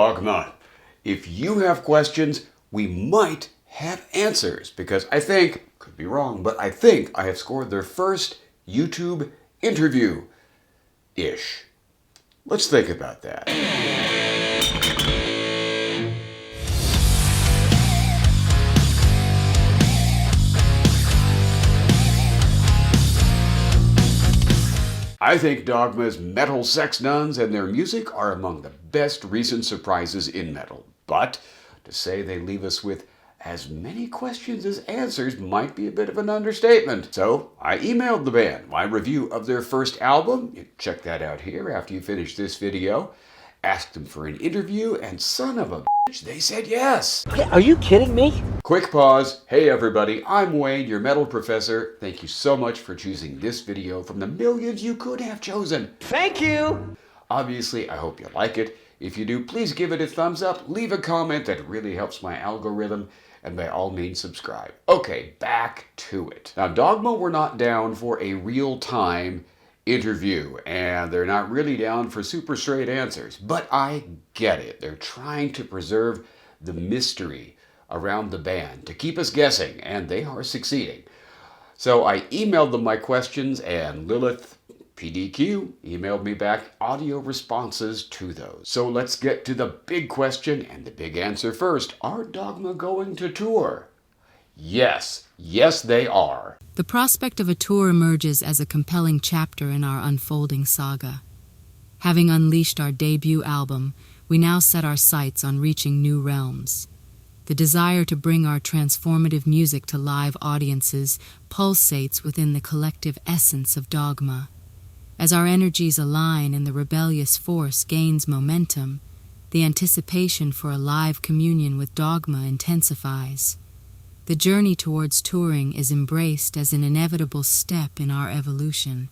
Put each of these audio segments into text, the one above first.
Dogma. If you have questions, we might have answers, because I think, could be wrong, but I think I have scored their first YouTube interview-ish. Let's think about that. I think Dogma's metal sex nuns and their music are among the best recent surprises in metal. But to say they leave us with as many questions as answers might be a bit of an understatement. So I emailed the band my review of their first album. You can check that out here after you finish this video. Asked them for an interview, and son of a bitch, they said yes. Are you kidding me? Quick pause. Hey everybody, I'm Wayne, your metal professor. Thank you so much for choosing this video from the millions you could have chosen. Thank you. Obviously, I hope you like it. If you do, please give it a thumbs up, leave a comment, that really helps my algorithm, and by all means subscribe. Okay, back to it. Now, Dogma were not down for a real-time interview, and they're not really down for super straight answers, but I get it. They're trying to preserve the mystery around the band to keep us guessing, and they are succeeding. So I emailed them my questions, and Lilith, PDQ, emailed me back audio responses to those. So let's get to the big question and the big answer first. Are Dogma going to tour? Yes. Yes, they are. The prospect of a tour emerges as a compelling chapter in our unfolding saga. Having unleashed our debut album, we now set our sights on reaching new realms. The desire to bring our transformative music to live audiences pulsates within the collective essence of Dogma. As our energies align and the rebellious force gains momentum, the anticipation for a live communion with Dogma intensifies. The journey towards touring is embraced as an inevitable step in our evolution,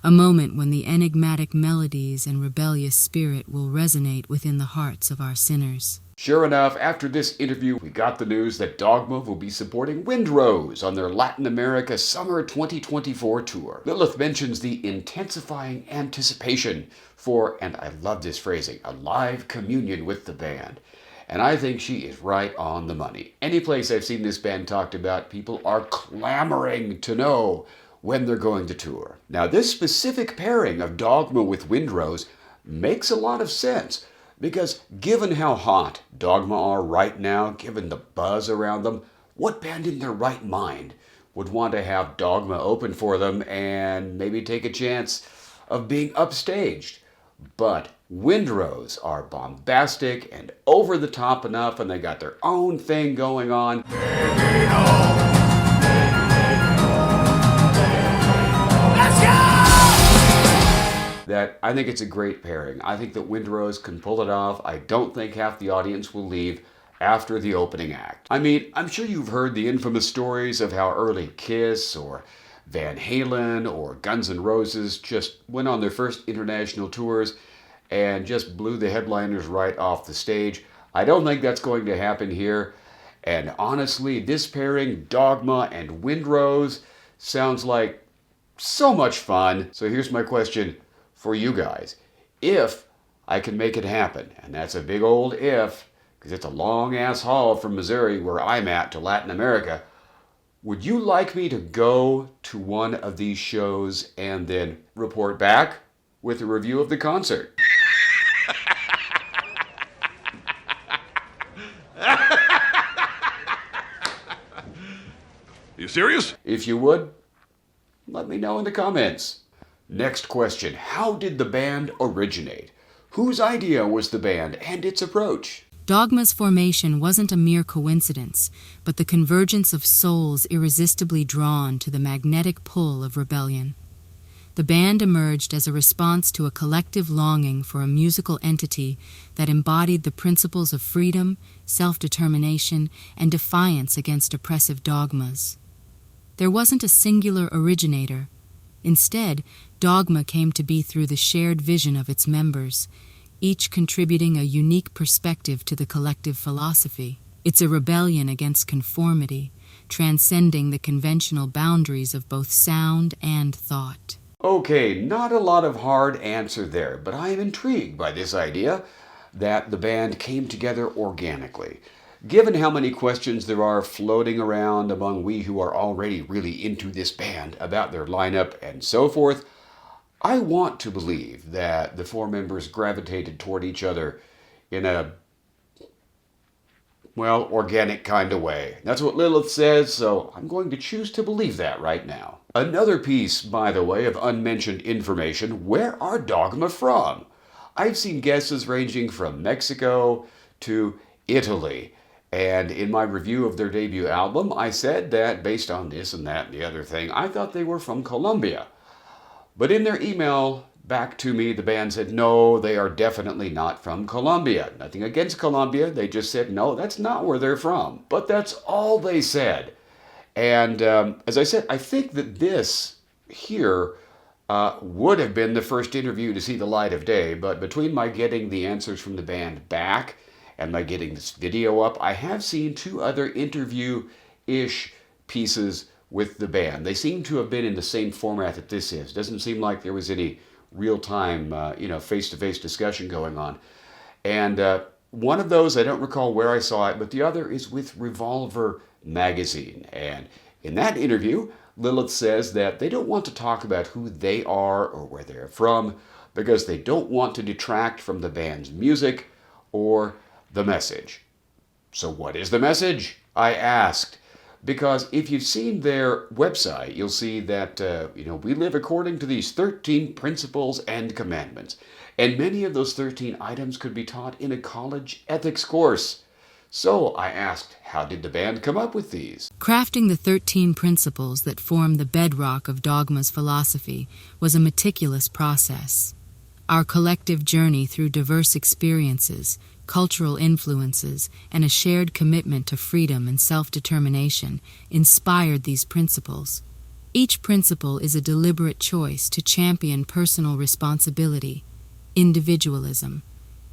a moment when the enigmatic melodies and rebellious spirit will resonate within the hearts of our sinners. Sure enough, after this interview, we got the news that Dogma will be supporting Windrose on their Latin America Summer 2024 tour. Lilith mentions the intensifying anticipation for, and I love this phrasing, a live communion with the band. And I think she is right on the money. Any place I've seen this band talked about, people are clamoring to know when they're going to tour. Now, this specific pairing of Dogma with Windrose makes a lot of sense, because given how hot Dogma are right now, given the buzz around them, what band in their right mind would want to have Dogma open for them and maybe take a chance of being upstaged? But Windrose are bombastic and over the top enough, and they got their own thing going on. That I think it's a great pairing. I think that Windrose can pull it off. I don't think half the audience will leave after the opening act. I mean, I'm sure you've heard the infamous stories of how early Kiss or Van Halen or Guns N' Roses just went on their first international tours and just blew the headliners right off the stage. I don't think that's going to happen here. And honestly, this pairing, Dogma and Windrose, sounds like so much fun. So here's my question for you guys. If I can make it happen, and that's a big old if, because it's a long ass haul from Missouri, where I'm at, to Latin America, would you like me to go to one of these shows and then report back with a review of the concert? You serious? If you would, let me know in the comments. Next question. How did the band originate? Whose idea was the band and its approach? Dogma's formation wasn't a mere coincidence, but the convergence of souls irresistibly drawn to the magnetic pull of rebellion. The band emerged as a response to a collective longing for a musical entity that embodied the principles of freedom, self-determination, and defiance against oppressive dogmas. There wasn't a singular originator. Instead, Dogma came to be through the shared vision of its members, each contributing a unique perspective to the collective philosophy. It's a rebellion against conformity, transcending the conventional boundaries of both sound and thought. Okay, not a lot of hard answer there, but I am intrigued by this idea. that the band came together organically. Given how many questions there are floating around among we who are already really into this band about their lineup and so forth, I want to believe that the four members gravitated toward each other in a, well, organic kind of way. That's what Lilith says, so I'm going to choose to believe that right now. Another piece, by the way, of unmentioned information: where are Dogma from? I've seen guesses ranging from Mexico to Italy. And in my review of their debut album, I said that based on this and that and the other thing, I thought they were from Colombia. But in their email back to me, the band said, no, they are definitely not from Colombia. Nothing against Colombia. They just said, no, that's not where they're from. But that's all they said. And as I said, I think that this here would have been the first interview to see the light of day. But between my getting the answers from the band back and my getting this video up, I have seen two other interview-ish pieces with the band. They seem to have been in the same format that this is. Doesn't seem like there was any real-time, face-to-face discussion going on. And one of those, I don't recall where I saw it, but the other is with Revolver magazine. And in that interview, Lilith says that they don't want to talk about who they are or where they're from because they don't want to detract from the band's music or the message. So what is the message? I asked. Because if you've seen their website, you'll see that, we live according to these 13 principles and commandments. And many of those 13 items could be taught in a college ethics course. So I asked, how did the band come up with these? Crafting the 13 principles that form the bedrock of Dogma's philosophy was a meticulous process. Our collective journey through diverse experiences, cultural influences, and a shared commitment to freedom and self-determination inspired these principles. Each principle is a deliberate choice to champion personal responsibility, individualism,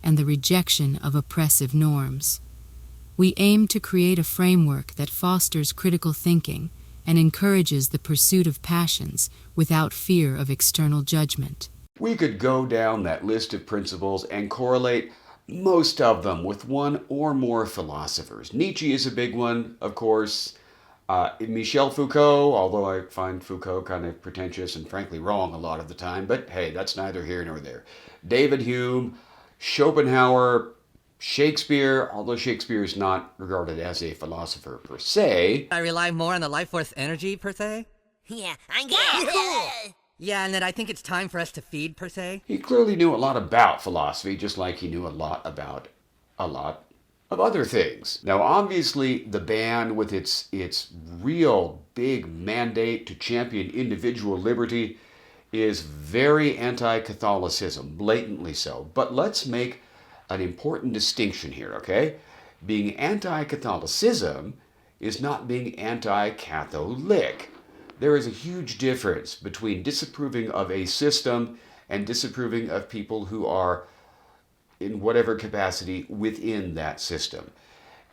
and the rejection of oppressive norms. We aim to create a framework that fosters critical thinking and encourages the pursuit of passions without fear of external judgment. We could go down that list of principles and correlate most of them with one or more philosophers. Nietzsche is a big one, of course. Michel Foucault, although I find Foucault kind of pretentious and frankly wrong a lot of the time, but hey, that's neither here nor there. David Hume, Schopenhauer, Shakespeare, although Shakespeare is not regarded as a philosopher per se. I rely more on the life force energy, per se. Yeah, I'm cool. Yeah, and that I think it's time for us to feed, per se. He clearly knew a lot about philosophy, just like he knew a lot about a lot of other things. Now, obviously, the band, with its real big mandate to champion individual liberty, is very anti-Catholicism, blatantly so. But let's make an important distinction here, okay? Being anti-Catholicism is not being anti-Catholic. There is a huge difference between disapproving of a system and disapproving of people who are, in whatever capacity, within that system.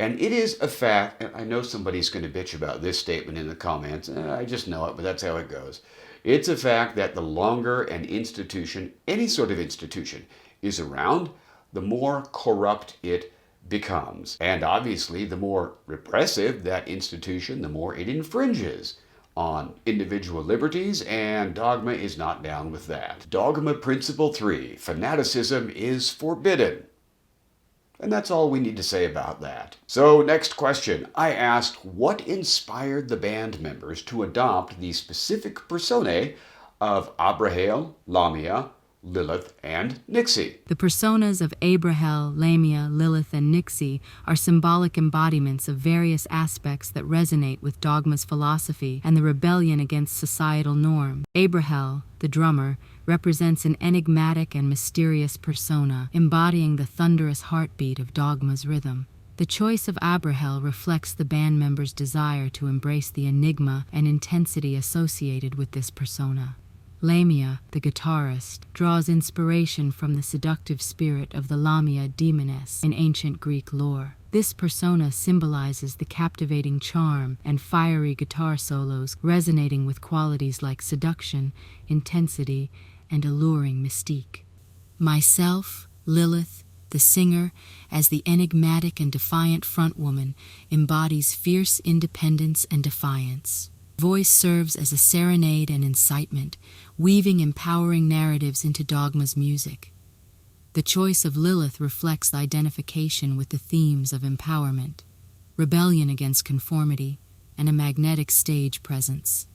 And it is a fact, and I know somebody's going to bitch about this statement in the comments, I just know it, but that's how it goes. It's a fact that the longer an institution, any sort of institution, is around, the more corrupt it becomes. And obviously, the more repressive that institution, the more it infringes on individual liberties, and Dogma is not down with that. Dogma Principle 3, fanaticism is forbidden. And that's all we need to say about that. So, next question. I asked what inspired the band members to adopt the specific personae of Abrahel, Lamia, Lilith, and Nixe. The personas of Abrahel, Lamia, Lilith, and Nixe are symbolic embodiments of various aspects that resonate with Dogma's philosophy and the rebellion against societal norms. Abrahel, the drummer, represents an enigmatic and mysterious persona, embodying the thunderous heartbeat of Dogma's rhythm. The choice of Abrahel reflects the band members' desire to embrace the enigma and intensity associated with this persona. Lamia, the guitarist, draws inspiration from the seductive spirit of the Lamia demoness in ancient Greek lore. This persona symbolizes the captivating charm and fiery guitar solos, resonating with qualities like seduction, intensity, and alluring mystique. Myself, Lilith, The singer, as the enigmatic and defiant frontwoman, embodies fierce independence and defiance. Voice serves as a serenade and incitement, weaving empowering narratives into Dogma's music. The choice of Lilith reflects the identification with the themes of empowerment, rebellion against conformity, and a magnetic stage presence.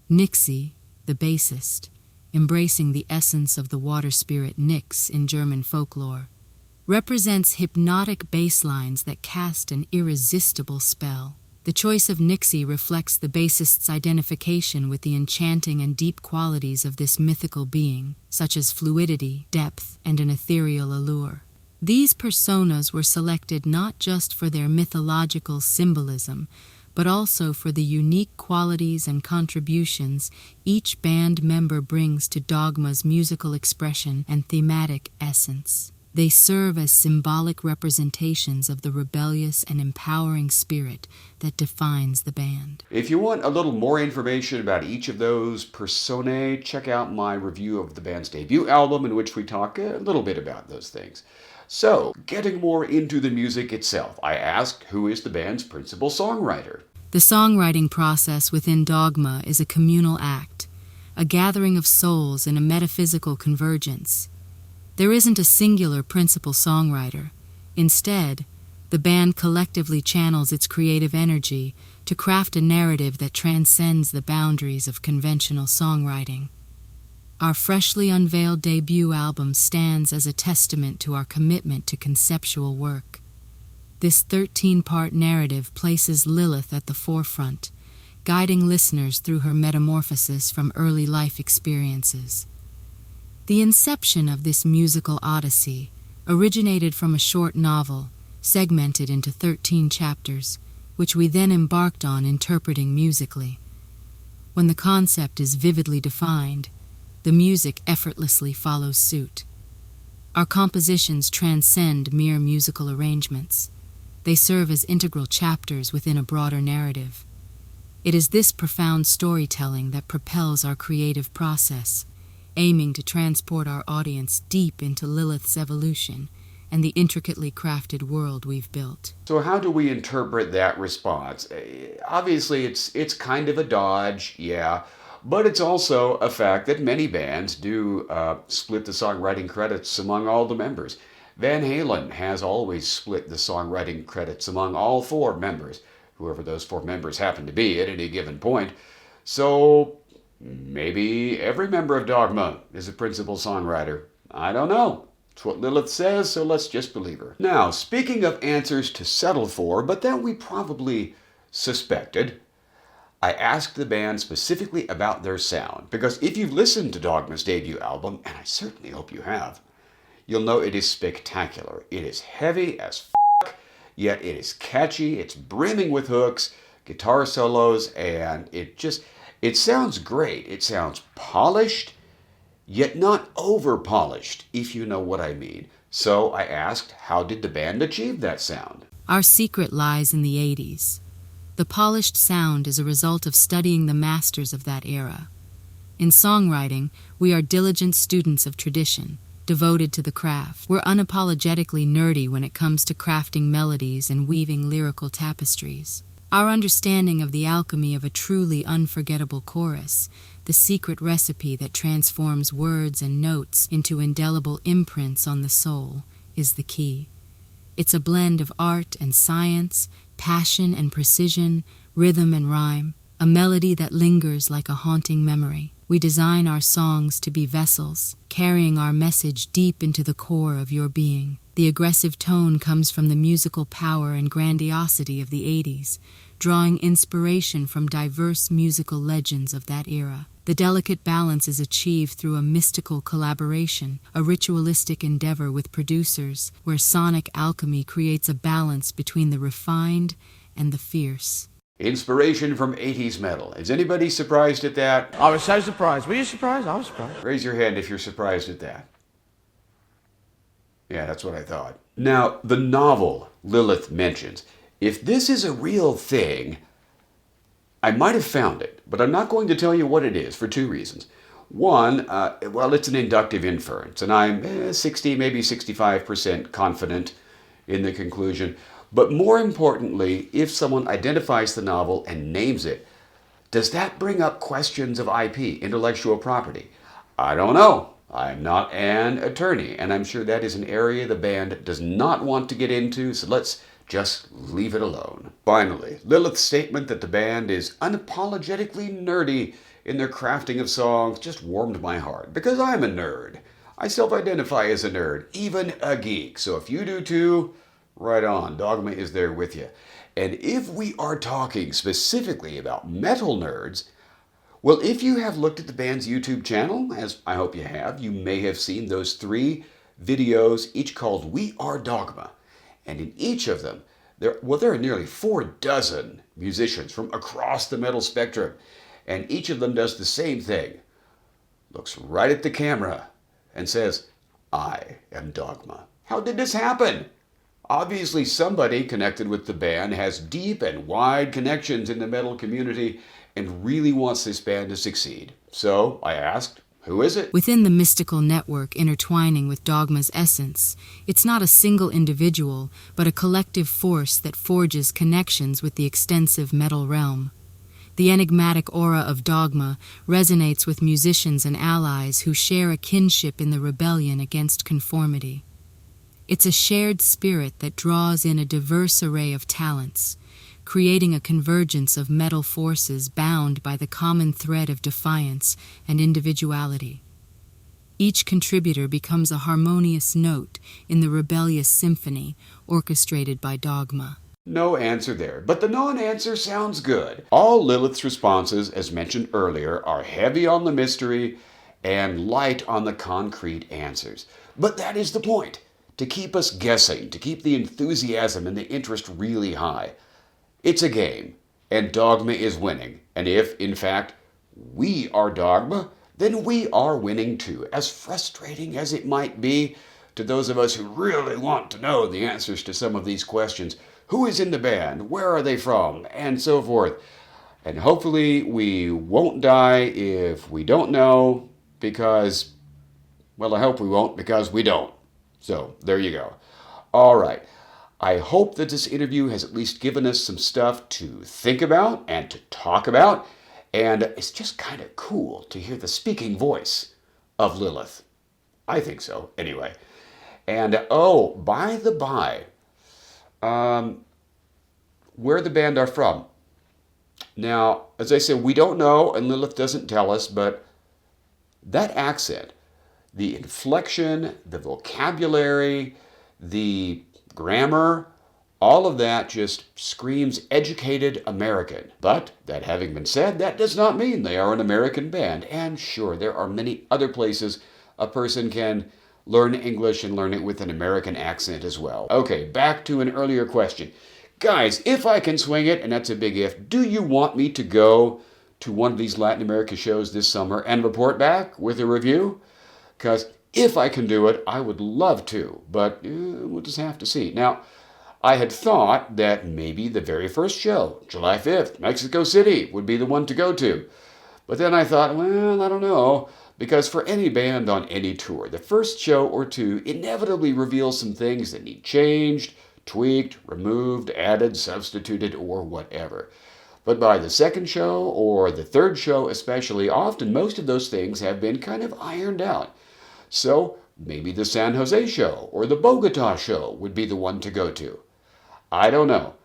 Nixe, the bassist, embracing the essence of the water spirit Nixe in German folklore, represents hypnotic bass lines that cast an irresistible spell. The choice of Nixe reflects the bassist's identification with the enchanting and deep qualities of this mythical being, such as fluidity, depth, and an ethereal allure. These personas were selected not just for their mythological symbolism, but also for the unique qualities and contributions each band member brings to Dogma's musical expression and thematic essence. They serve as symbolic representations of the rebellious and empowering spirit that defines the band. If you want a little more information about each of those personae, check out my review of the band's debut album, in which we talk a little bit about those things. So, getting more into the music itself, I asked who is the band's principal songwriter. The songwriting process within Dogma is a communal act, a gathering of souls in a metaphysical convergence. There isn't a singular principal songwriter. Instead, the band collectively channels its creative energy to craft a narrative that transcends the boundaries of conventional songwriting. Our freshly unveiled debut album stands as a testament to our commitment to conceptual work. This 13-part narrative places Lilith at the forefront, guiding listeners through her metamorphosis from early life experiences. The inception of this musical odyssey originated from a short novel, segmented into 13 chapters, which we then embarked on interpreting musically. When the concept is vividly defined, the music effortlessly follows suit. Our compositions transcend mere musical arrangements. They serve as integral chapters within a broader narrative. It is this profound storytelling that propels our creative process, aiming to transport our audience deep into Lilith's evolution and the intricately crafted world we've built. So how do we interpret that response? Obviously, it's kind of a dodge, yeah, but it's also a fact that many bands do split the songwriting credits among all the members. Van Halen has always split the songwriting credits among all 4 members, whoever those 4 members happen to be at any given point. So maybe every member of Dogma is a principal songwriter. I don't know. It's what Lilith says, so let's just believe her. Now, speaking of answers to settle for, but that we probably suspected, I asked the band specifically about their sound, because if you've listened to Dogma's debut album, and I certainly hope you have, you'll know it is spectacular. It is heavy as f***, yet it is catchy, it's brimming with hooks, guitar solos, and it sounds great. It sounds polished, yet not over-polished, if you know what I mean. So I asked, how did the band achieve that sound? Our secret lies in the 80s. The polished sound is a result of studying the masters of that era. In songwriting, we are diligent students of tradition, devoted to the craft. We're unapologetically nerdy when it comes to crafting melodies and weaving lyrical tapestries. Our understanding of the alchemy of a truly unforgettable chorus, the secret recipe that transforms words and notes into indelible imprints on the soul, is the key. It's a blend of art and science, passion and precision, rhythm and rhyme, a melody that lingers like a haunting memory. We design our songs to be vessels, carrying our message deep into the core of your being. The aggressive tone comes from the musical power and grandiosity of the 80s, drawing inspiration from diverse musical legends of that era. The delicate balance is achieved through a mystical collaboration, a ritualistic endeavor with producers, where sonic alchemy creates a balance between the refined and the fierce. Inspiration from 80s metal. Is anybody surprised at that? I was so surprised. Were you surprised? I was surprised. Raise your hand if you're surprised at that. Yeah, that's what I thought. Now, the novel Lilith mentions. If this is a real thing, I might have found it, but I'm not going to tell you what it is for 2 reasons. One, well, it's an inductive inference, and I'm 60, maybe 65% confident in the conclusion. But more importantly, if someone identifies the novel and names it, does that bring up questions of IP, intellectual property? I don't know. I'm not an attorney, and I'm sure that is an area the band does not want to get into, so let's just leave it alone. Finally, Lilith's statement that the band is unapologetically nerdy in their crafting of songs just warmed my heart, because I'm a nerd. I self-identify as a nerd, even a geek, so if you do too, right on, Dogma is there with you. And if we are talking specifically about metal nerds, well, if you have looked at the band's YouTube channel, as I hope you have, you may have seen those 3 videos, each called We Are Dogma. And in each of them, there are nearly 4 dozen musicians from across the metal spectrum. And each of them does the same thing. Looks right at the camera and says, I am Dogma. How did this happen? Obviously somebody connected with the band has deep and wide connections in the metal community and really wants this band to succeed. So I asked, who is it? Within the mystical network intertwining with Dogma's essence, it's not a single individual, but a collective force that forges connections with the extensive metal realm. The enigmatic aura of Dogma resonates with musicians and allies who share a kinship in the rebellion against conformity. It's a shared spirit that draws in a diverse array of talents, creating a convergence of metal forces bound by the common thread of defiance and individuality. Each contributor becomes a harmonious note in the rebellious symphony orchestrated by Dogma. No answer there, but the non-answer sounds good. All Lilith's responses, as mentioned earlier, are heavy on the mystery and light on the concrete answers. But that is the point, to keep us guessing, to keep the enthusiasm and the interest really high. It's a game, and Dogma is winning. And if, in fact, we are Dogma, then we are winning too, as frustrating as it might be to those of us who really want to know the answers to some of these questions. Who is in the band? Where are they from? And so forth. And hopefully we won't die if we don't know, because, well, I hope we won't, because we don't. So there you go. All right. I hope that this interview has at least given us some stuff to think about and to talk about. And it's just kind of cool to hear the speaking voice of Lilith. I think so, anyway. And, oh, by the by, where the band are from. Now, as I said, we don't know, and Lilith doesn't tell us, but that accent, the inflection, the vocabulary, the grammar, all of that just screams educated American. But that having been said, that does not mean they are an American band. And sure, there are many other places a person can learn English and learn it with an American accent as well. Okay, back to an earlier question. Guys, if I can swing it, and that's a big if, do you want me to go to one of these Latin America shows this summer and report back with a review? Because if I can do it, I would love to, but we'll just have to see. Now, I had thought that maybe the very first show, July 5th, Mexico City, would be the one to go to. But then I thought, well, I don't know, because for any band on any tour, the first show or two inevitably reveals some things that need changed, tweaked, removed, added, substituted, or whatever. But by the second show, or the third show especially, often most of those things have been kind of ironed out. So maybe the San Jose show or the Bogota show would be the one to go to. I don't know.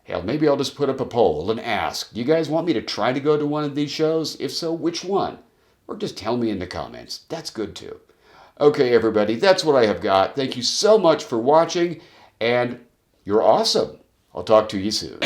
Hell, maybe I'll just put up a poll and ask, do you guys want me to try to go to one of these shows? If so, which one? Or just tell me in the comments. That's good too. Okay, everybody, that's what I have got. Thank you so much for watching, and you're awesome. I'll talk to you soon.